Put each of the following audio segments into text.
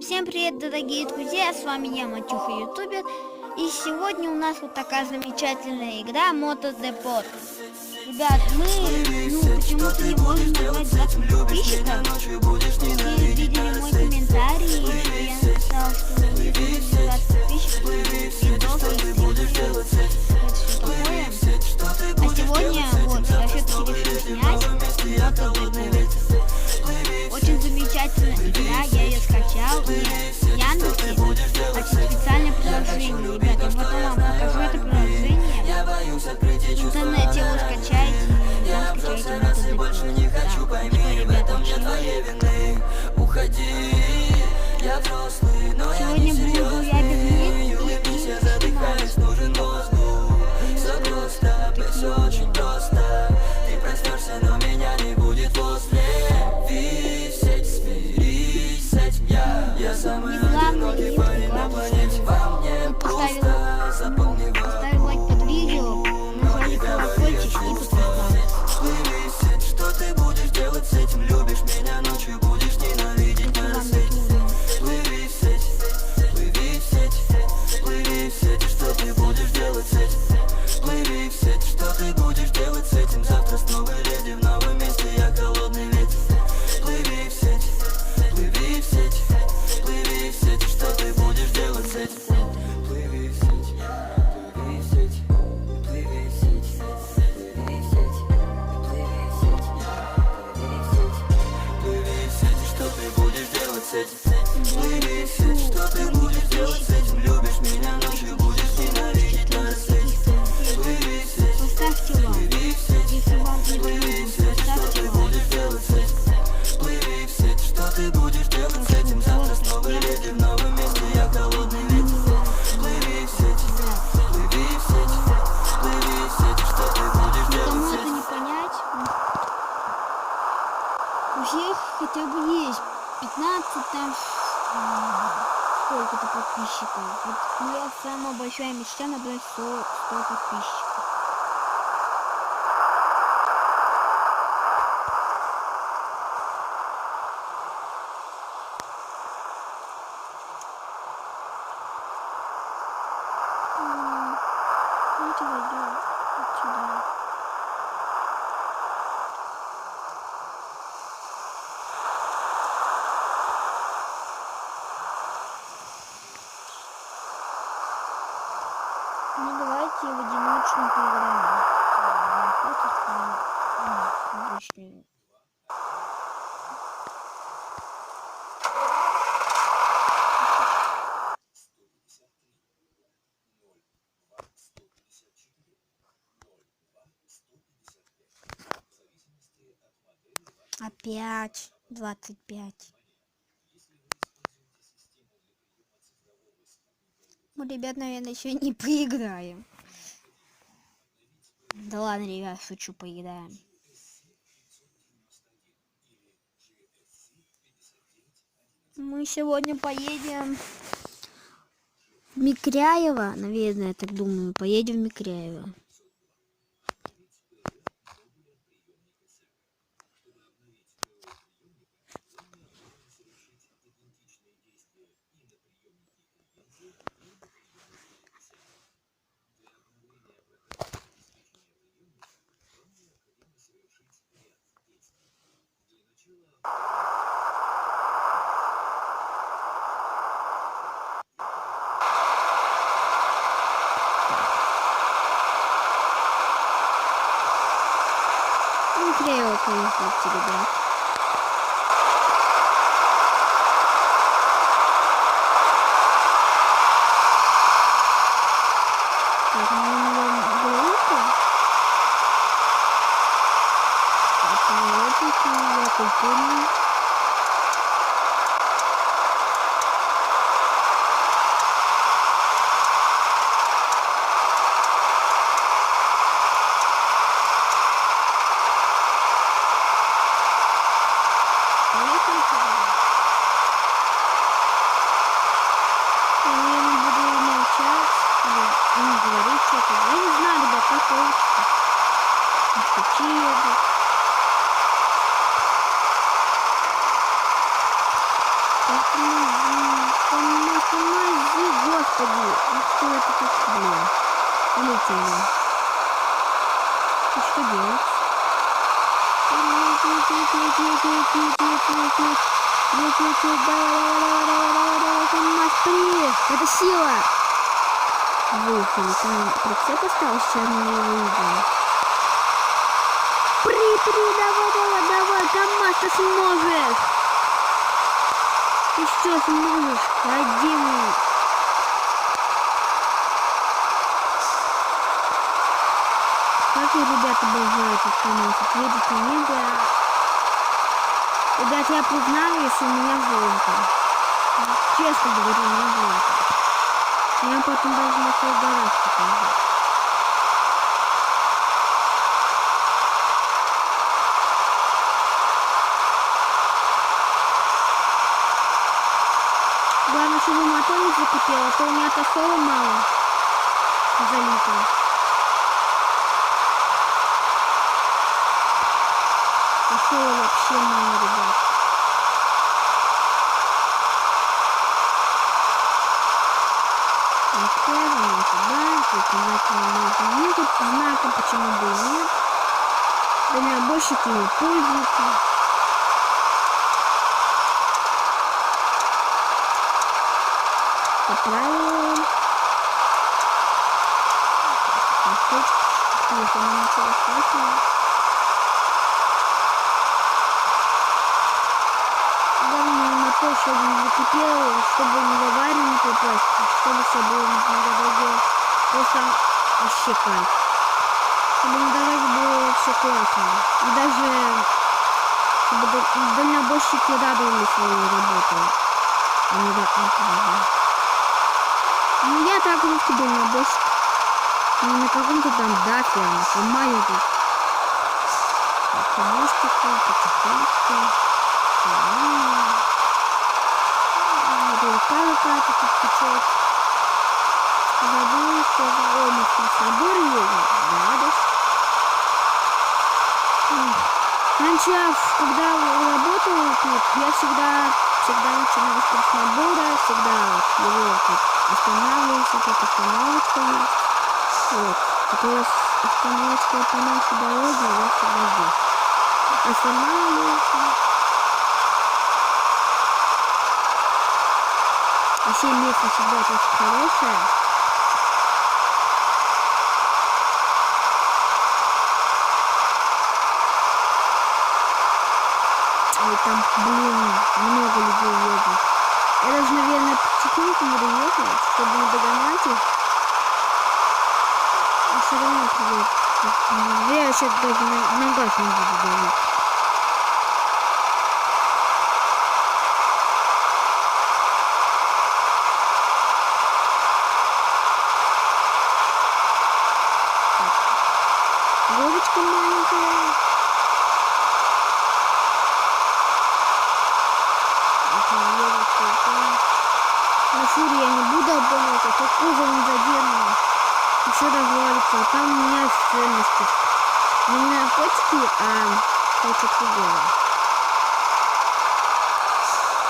Всем привет, дорогие друзья, с вами я, Матюха, ютубер. И сегодня у нас вот такая замечательная игра Мотор. Ребят, мы, почему-то не можем набрать 20 подписчиков. Вы видели мой комментарий, и я написал, что мы не будем 20 подписчиков, и долго их А сегодня, вот, я все-таки решил снять Мотор. Очень замечательная игра, я ее скачал и в Яндексе очень специальное приложение. Ребят, я потом вам покажу это приложение. В интернете его скачайте и там скачайте Мотор. Ребята, сегодня буду я без них и задыхаюсь, нужен воздух. Все просто, все очень просто. Ты проснешься, но меня не будет после. Я самый одинокий парень на планете. Во мне просто запомни. Поставь лайк под видео, нажали колокольчик и подписаться. Плыви в сеть, что ты будешь делать с этим? Любишь меня ночью, будешь ненавидеть на рассвете. Плыви в сеть, плыви в сеть, плыви в сеть, что ты будешь делать с этим? Плыви в сеть, что ты будешь делать с этим? Завтра с новой леди в новом месте, я холодный ветер. Плыви в сеть, плыви в сеть. Что ты будешь делать с этим? Плыви в сеть, плыви в сеть, плыви в сеть, плыви в сеть, плыви в сеть, плыви в сеть, что ты будешь делать с этим? Плыви в сеть, что ты будешь делать с этим? Любишь меня ночью, будешь ненавидеть на рассвете. Плыви в сеть, плыви в сеть, плыви в сеть, что ты будешь делать с этим? Плыви в сеть, что ты будешь делать с этим? Завтра снова леди в новом месте, я холодный ветер. Плыви в сеть, плыви в сеть, плыви в сеть, что ты будешь делать с этим? Кому это не понять, у всех хотя бы есть 15 там сколько-то подписчиков. Вот моя самая большая мечта набрать 100 подписчиков. Ну давайте в одиночную поиграем. Обычную. Опять 25. Мы, ребят, наверное, еще не поиграем. Да ладно, ребят, шучу, поиграем. Мы сегодня поедем в Микряево, наверное, я так думаю. Поедем в Микряево. Микряево поехали, ребят. Так, мы головку. Я культурный. Я не буду молчать, не говорить что-то. Я не знаю, ребят, как получится. Шутить. Как Тормози, господи. Ну что это тут, блин? Улетели. И что делать? Давай, Камаз, привет! Это сила! Выехали, там прицеп остался, сейчас мы его увидим. Давай, Камаз, ты сможешь! Ты что сможешь? Родимый! Как и ребята обожают этот Камаз, едет на небе. Ребят, я признаюсь, у меня звонко. Честно говорю, у меня звонко. Я потом даже на свой гараж покажу. Главное, чтобы мотор не закипел, а то у меня тосола мало залито. Тосола вообще мало, ребят. Отправим туда, только ехать знаком, почему бы и нет. Дальнобойщики не пользуются. Поправим. Если не ничего страшного. Главное, мотор, чтобы не закипел, чтобы не в аварию не попасть, чтобы все было на дороге просто вообще кайф. Чтобы на дороге было все классно. И даже чтобы дальнобойщики радовали свою работу. Они радовали. Ну я так русский дальнобойщик. Не на каком-то там дафе, а на Камазе. Помощники, потихонечку. Река какая-то тут течет. Забыл, что ой, мы в собор едем. Раньше, когда работал тут, я всегда начинал с краснобора, всегда его тут останавливался, как остановочка есть. Вот. Которая остановочка по нашей дороге, я всегда здесь. Останавливался. Вообще место всегда очень хорошее. И там, блин, много людей едет. Я даже, наверное, потихоньку буду ехать, чтобы не догонять их. И все равно придется. Я сейчас даже на газ не буду давить. Горочка маленькая. На фуре я не буду обгонять, а то кузов не задену. Еще развалится, а там у меня ценности. Не наркотики, а кое-что другое.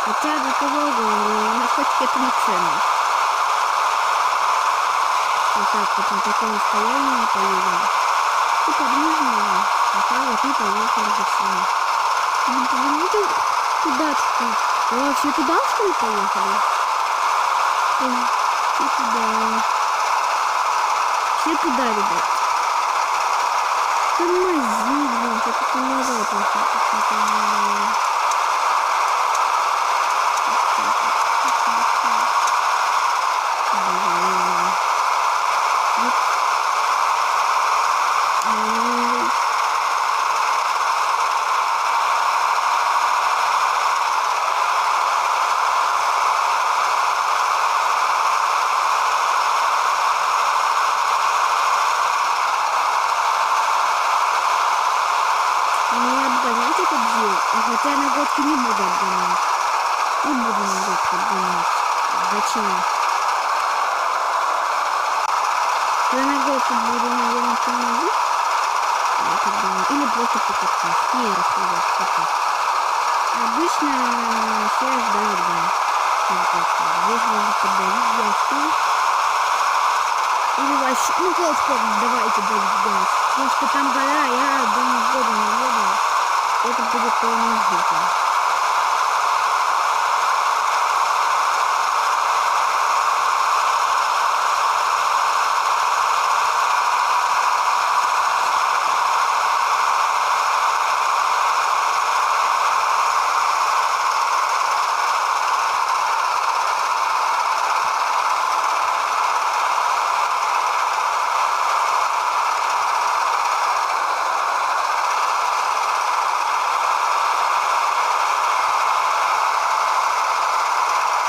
Хотя для кого говорю, наркотики это не ценность. Вот так вот на таком расстоянии не поедем. И подвижно, пока вот и поехали за всеми. Не поверните куда-то. Вообще туда, что ли, поехали? И туда. Все туда, ребят. Тормози, блин, как это назад. Хотя на годке не буду обгонять. Не буду на годке обгонять. Зачем? Когда на годке буду, наверное, тормозить. Или просто покатать. Не рассказать покатать. Обычно все ждали, да. Здесь можно подавить газу. Или вообще, ну просто давайте давить газ. Потому что там гора, я думаю, воду не еду. Это будет полный звук.